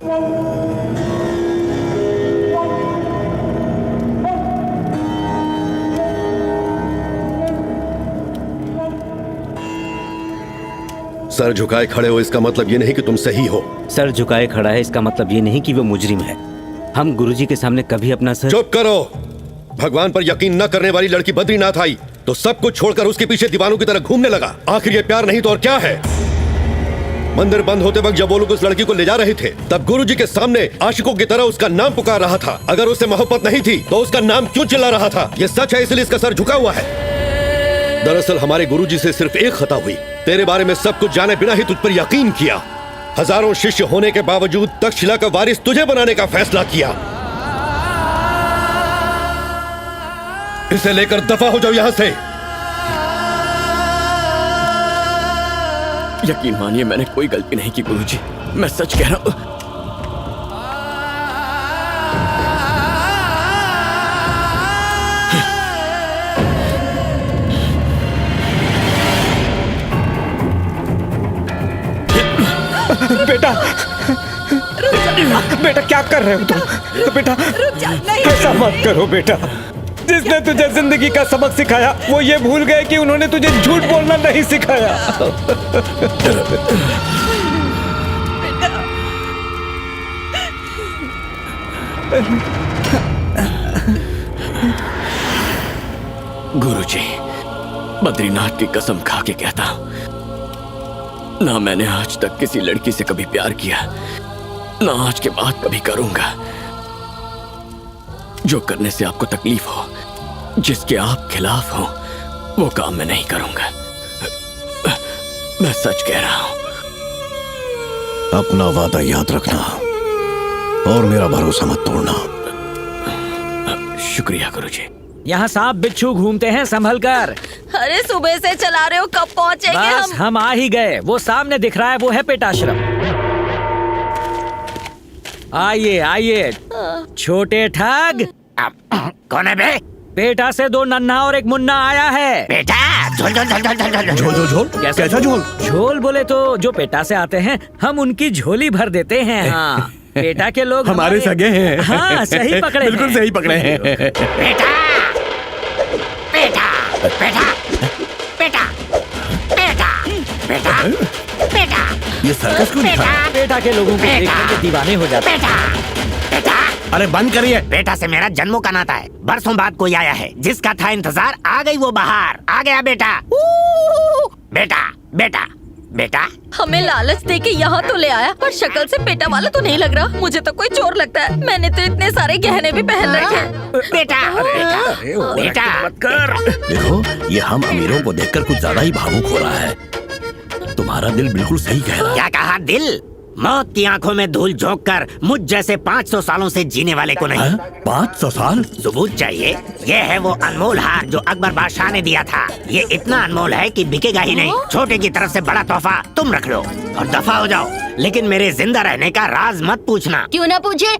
Sir झुकाए खड़े हो इसका मतलब ये नहीं कि तुम सही हो। सर झुकाए खड़ा है इसका मतलब ये नहीं कि वो मुजरिम है। हम गुरुजी के सामने कभी अपना सर। चुप करो। भगवान पर यकीन न करने वाली लड़की बद्रीनाथ आई तो सब कुछ छोड़कर उसके पीछे दीवानों की तरह घूमने लगा। आखिर ये प्यार नहीं तो और क्या है? मंदिर बंद होते वक्त जब वो लोग उस लड़की को ले जा रहे थे तब गुरुजी के सामने आशिकों की तरह उसका नाम पुकार रहा था। अगर उससे मोहब्बत नहीं थी तो उसका नाम क्यों चिल्ला रहा था? ये सच है इसलिए इसका सर झुका हुआ है। दरअसल हमारे गुरुजी से सिर्फ एक खता हुई, तेरे बारे में सब कुछ जाने बिना ही तुझ पर यकीन किया। हजारों शिष्य होने के बावजूद तक्षशिला का वारिस तुझे बनाने का फैसला किया। इसे लेकर दफा हो जाओ यहां से। यकीन मानिए मैंने कोई गलती नहीं की गुरुजी, मैं सच कह रहा हूं। बेटा बेटा क्या कर रहे हो तुम? बेटा ऐसा मत करो बेटा। जिसने तुझे जिंदगी का सबक सिखाया वो ये भूल गए कि उन्होंने तुझे झूठ बोलना नहीं सिखाया। गुरुजी, बद्रीनाथ की कसम खा के कहता हूं, ना मैंने आज तक किसी लड़की से कभी प्यार किया, ना आज के बाद कभी करूंगा। जो करने से आपको तकलीफ हो, जिसके आप खिलाफ हो, वो काम मैं नहीं करूंगा। मैं सच कह रहा हूं। अपना वादा याद रखना और मेरा भरोसा मत तोड़ना। शुक्रिया गुरुजी। यहाँ सांप बिच्छू घूमते हैं, संभल कर। अरे सुबह से चला रहे हो, कब पहुँचेंगे बस हम आ ही गए। वो सामने दिख रहा है, वो है पेटाश्रम। आइए आइए छोटे ठग। कौन है बे? पेटा से दो नन्हा और एक मुन्ना आया है। बेटा झोल झोल झोल झोल झोल झोल झोल झोल झोल कैसा झोल? झोल बोले तो जो पेटा से आते हैं हम उनकी झोली भर देते हैं। हाँ पेटा के लोग हमारे सगे हैं। हाँ सही पकड़े, बिल्कुल सही पकड़े हैं। बेटा बेटा बेटा बेटा बेटा बेटा बेटा ये सर्कस क्यों दिखा? पेटा के लोगों को देखने के दीवाने हो जाते हैं। बेटा बेटा अरे बंद करिए। बेटा से मेरा जन्मों का नाता है। बरसों बाद कोई आया है जिसका था इंतजार, आ गई वो बाहर। आ गया बेटा। बेटा बेटा बेटा हमें लालच दे के यहाँ तो ले आया, पर शक्ल से पेटा वाला तो नहीं लग रहा। मुझे तो कोई चोर लगता है। मैंने तो इतने सारे गहने भी पहन रखे हैं। बेटा बेटा बेटा मत कर। देखो ये हम अमीरों को देखकर कुछ ज्यादा ही भावुक हो रहा है। तुम्हारा दिल बिल्कुल सही कह रहा है। क्या कहा? दिल? मौत की आंखों में धूल झोंककर मुझ जैसे 500 सालों से जीने वाले को नहीं। 500 साल? सबूत चाहिए? ये है वो अनमोल हार जो अकबर बादशाह ने दिया था। ये इतना अनमोल है कि बिकेगा ही नहीं। छोटे की तरफ से बड़ा तोहफा तुम रख लो और दफा हो जाओ। लेकिन मेरे जिंदा रहने का राज मत पूछना। क्यों ना पूछे?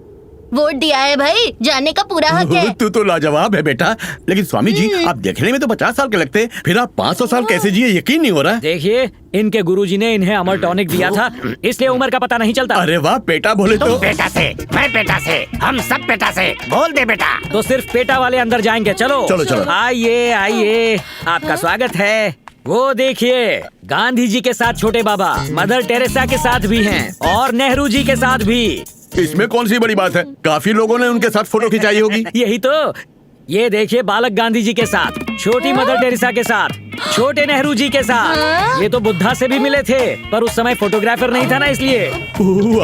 वोट दिया है भाई, जानने का पूरा हक है। तू तो लाजवाब है बेटा। लेकिन स्वामी जी आप देखने में तो 50 साल के लगते, फिर आप 500 साल कैसे जिए यकीन नहीं हो रहा है। देखिए इनके गुरुजी ने इन्हें अमर टॉनिक दिया था, इसलिए उम्र का पता नहीं चलता। अरे वाह बेटा बोले तो। बेटा से, मैं बेटा से, हम सब बेटा से। बोल दे बेटा। तो सिर्फ पेटा वाले अंदर जाएंगे। चलो चलो चलो। आइए आइए, आपका स्वागत है। वो देखिए गांधी जी के साथ छोटे बाबा, मदर टेरेसा के साथ भी हैं और नेहरू जी के साथ भी। इसमें कौन सी बड़ी बात है? काफी लोगों ने उनके साथ फोटो खिंचाई होगी। यही तो। ये देखिए बालक गांधी जी के साथ, छोटी मदर टेरेसा के साथ, छोटे नेहरू जी के साथ। ये तो बुद्धा से भी मिले थे, पर उस समय फोटोग्राफर नहीं था ना, इसलिए।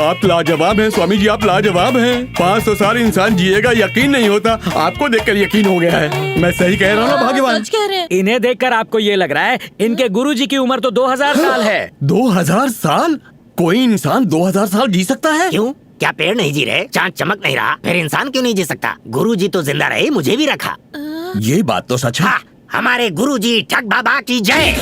आप लाजवाब हैं स्वामी जी, आप लाजवाब हैं। 500 साल इंसान जिएगा यकीन नहीं होता। आपको देखकर यकीन हो गया है। मैं सही कह रहा हूँ ना भाग्यवान? सच कह रहे हैं। इन्हें देखकर आपको ये लग रहा है इनके गुरुजी की उम्र तो 2000 साल है। 2000 साल? कोई इंसान 2000 साल जी सकता है? क्यों? क्या पेड़ नहीं जी रहे? चांद चमक नहीं रहा? फिर इंसान क्यों नहीं जी सकता? गुरुजी तो जिंदा रहे, मुझे भी रखा। ये बात तो सच है। हाँ, हमारे गुरुजी ठग बाबा की जय।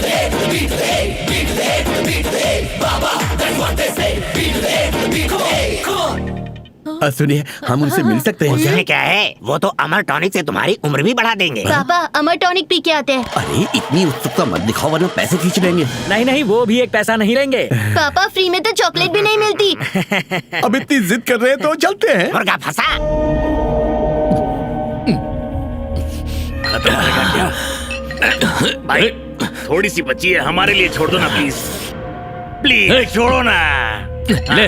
सुनिए, हम उनसे मिल सकते हैं क्या? उसमें क्या है, वो तो अमर टॉनिक से तुम्हारी उम्र भी बढ़ा देंगे। पापा अमर टॉनिक पी के आते हैं। अरे इतनी उत्सुकता मत दिखाओ वरना पैसे खींच लेंगे। नहीं नहीं, वो भी एक पैसा नहीं लेंगे। पापा फ्री में तो चॉकलेट भी नहीं मिलती। अब इतनी जिद कर रहे हैं तो चलते हैं। मुर्गा फंसा। भाई थोड़ी सी बची है, हमारे लिए छोड़ दो ना प्लीज, प्लीज छोड़ो ना। ले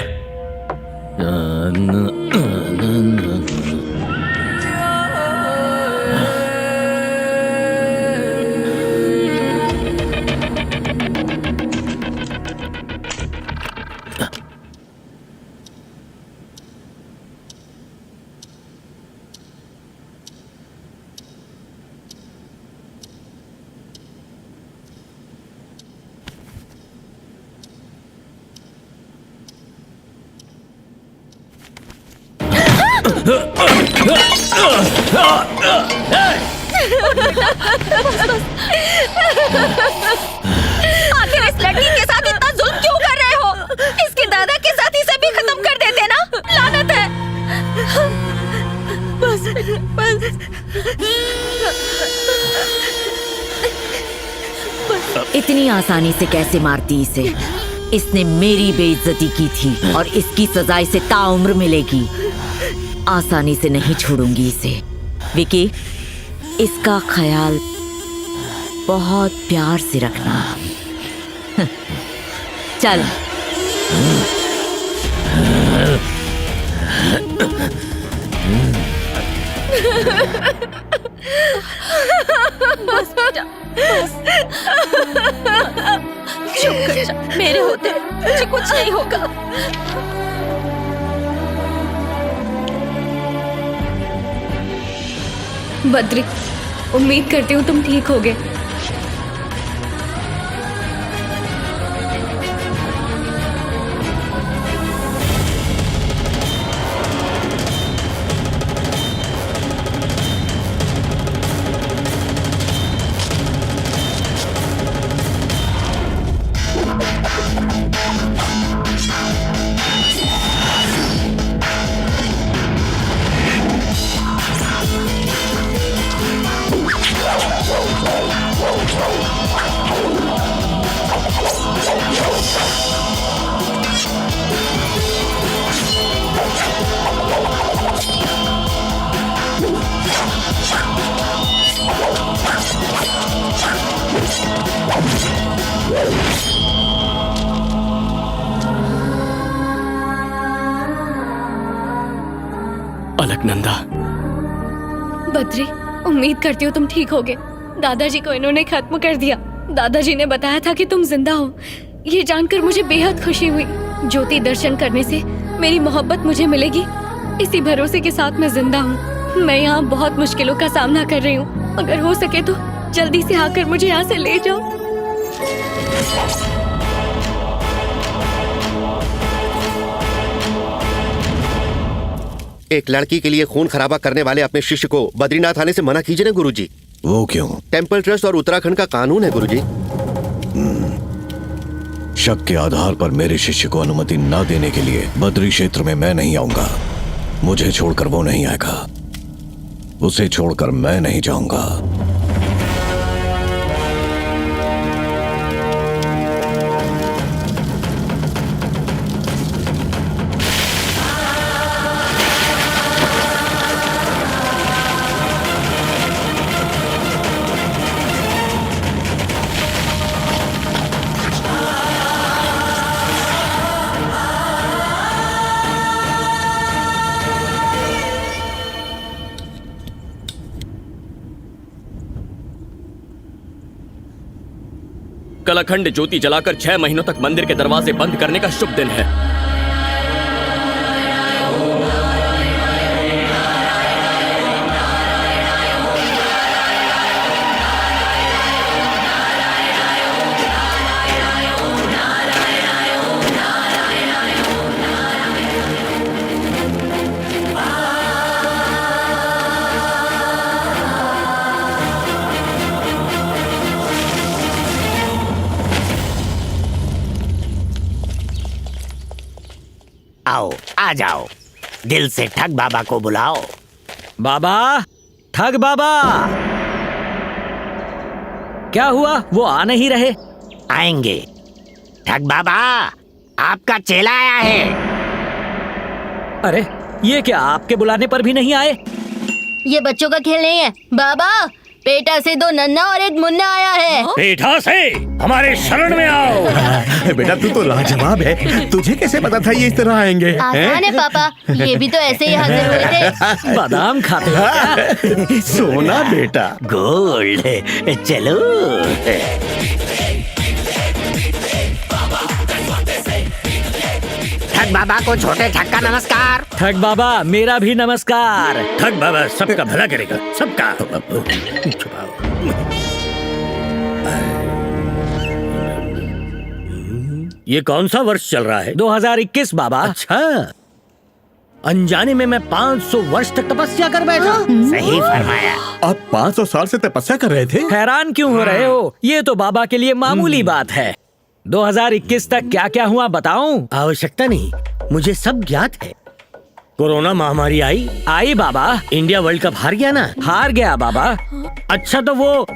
आखिर इस लड़की के साथ इतना जुल्म क्यों कर रहे हो? इसके दादा के साथ इसे भी खत्म कर देते ना। लानत है। बस इतनी आसानी से कैसे मारती इसे? इसने मेरी बेइज्जती की थी और इसकी सजा इसे ताउम्र मिलेगी। आसानी से नहीं छोड़ूंगी इसे। विकी, इसका ख्याल बहुत प्यार से रखना। चल। चुप कर जा, मेरे होते मुझे कुछ नहीं होगा। बद्री, उम्मीद करती हूँ तुम ठीक होगे। अलकनंदा, बद्री, उम्मीद करती हूँ तुम ठीक होगे। दादाजी को इन्होंने खत्म कर दिया। दादाजी ने बताया था कि तुम जिंदा हो। ये जानकर मुझे बेहद खुशी हुई। ज्योति दर्शन करने से मेरी मोहब्बत मुझे मिलेगी, इसी भरोसे के साथ मैं जिंदा हूँ। मैं यहाँ बहुत मुश्किलों का सामना कर रही हूँ। अगर हो सके तो जल्दी से आकर मुझे यहाँ से ले जाओ। एक लड़की के लिए खून खराबा करने वाले अपने शिष्य को बद्रीनाथ आने से मना कीजिए ना गुरुजी। वो क्यों? टेंपल ट्रस्ट और उत्तराखंड का कानून है गुरुजी। शक के आधार पर मेरे शिष्य को अनुमति न देने के लिए बद्री क्षेत्र में मैं नहीं आऊंगा। मुझे छोड़कर वो नहीं आएगा, उसे छोड़कर मैं नहीं जाऊंगा। कलाखंड ज्योति जलाकर 6 महीनों तक मंदिर के दरवाजे बंद करने का शुभ दिन है। आओ, आ जाओ। दिल से ठग बाबा को बुलाओ। बाबा, ठग बाबा, क्या हुआ? वो आ नहीं रहे। आएंगे। ठग बाबा, आपका चेला आया है। अरे ये क्या, आपके बुलाने पर भी नहीं आए? ये बच्चों का खेल नहीं है बाबा। पेटा से 2 नन्ना और 1 मुन्ना आया है। पेठा से हमारे शरण में आओ। बेटा तू तो लाजवाब है, तुझे कैसे पता था ये इस तरह आएंगे? आसान है पापा, ये भी तो ऐसे ही हाजिर हुए थे। बादाम खाते हो क्या? सोना बेटा। गोल्ड। चलो। ठग बाबा को छोटे ठग का नमस्कार। ठग बाबा, मेरा भी नमस्कार। ठग बाबा सबका भला करेगा, सबका। छुपाओ। ये कौन सा वर्ष चल रहा है? 2021 बाबा। अच्छा, अनजाने में मैं 500 वर्ष तक तपस्या कर बैठा। सही फरमाया। आप 500 साल से तपस्या कर रहे थे? हैरान क्यों हो रहे हो? ये तो बाबा के लिए मामूली बात है। 2021 तक क्या क्या हुआ बताऊं? आवश्यकता नहीं, मुझे सब ज्ञात है। कोरोना महामारी आई बाबा। इंडिया वर्ल्ड कप हार गया ना? हार गया बाबा। अच्छा, तो वो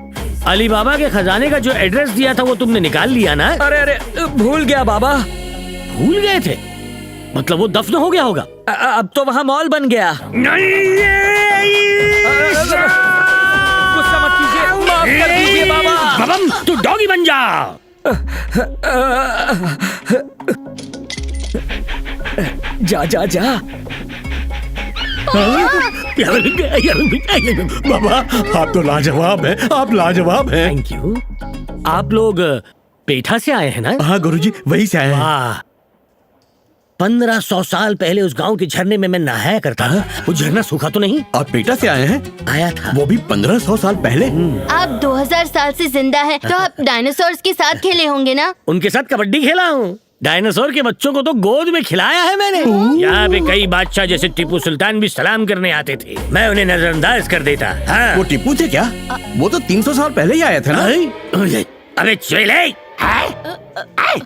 अली बाबा के खजाने का जो एड्रेस दिया था वो तुमने निकाल लिया ना? अरे अरे, भूल गया बाबा। भूल गए थे? मतलब वो दफन हो गया होगा। अब तो वहाँ मॉल बन गया। गुस्सा मत कीजिए, माफ कर दीजिए बाबा। बबम, तू डॉगी बन जा। जा जा जा। बाबा आप तो लाजवाब हैं, आप लाजवाब हैं। Thank you. आप लोग पेठा से आए हैं ना? हाँ गुरुजी, वहीं से आए हैं। वाह, 1500 साल पहले उस गांव के झरने में मैं नहाया करता था। वो झरना सूखा तो नहीं? आप पेटा से आए हैं? आया था। वो भी 1500 साल पहले? आप 2000 साल से जिंदा हैं, तो आप डायनासोर्स के साथ खेले होंगे ना? उनके साथ कबड्डी खेला हूँ। डायनासोर के बच्चों को तो गोद में खिलाया है मैंने। यहाँ पे कई बादशाह जैसे टिप्पू सुल्तान भी सलाम करने आते थे, मैं उन्हें नजरअंदाज कर देता। हाँ। वो टिप्पू थे क्या? वो तो 300 साल पहले ही आए थे ना? अबे चेले,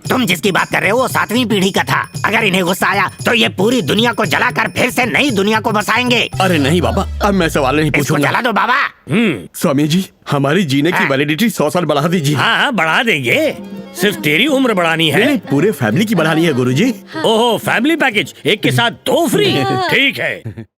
तुम जिसकी बात कर रहे हो वो 7वीं पीढ़ी का था। अगर इन्हें गुस्सा आया तो ये पूरी दुनिया को जलाकर फिर से नई दुनिया को बसाएंगे। अरे नहीं बाबा, अब मैं सवाल नहीं इसको पूछूंगा। जला दो बाबा। स्वामी जी, हमारी जीने की वैलिडिटी 100 साल बढ़ा दीजिए। हाँ बढ़ा देंगे। सिर्फ तेरी उम्र बढ़ानी है? नहीं, पूरे फैमिली की बढ़ानी है गुरुजी। ओहो, फैमिली पैकेज, एक के साथ 2 फ्री। ठीक है।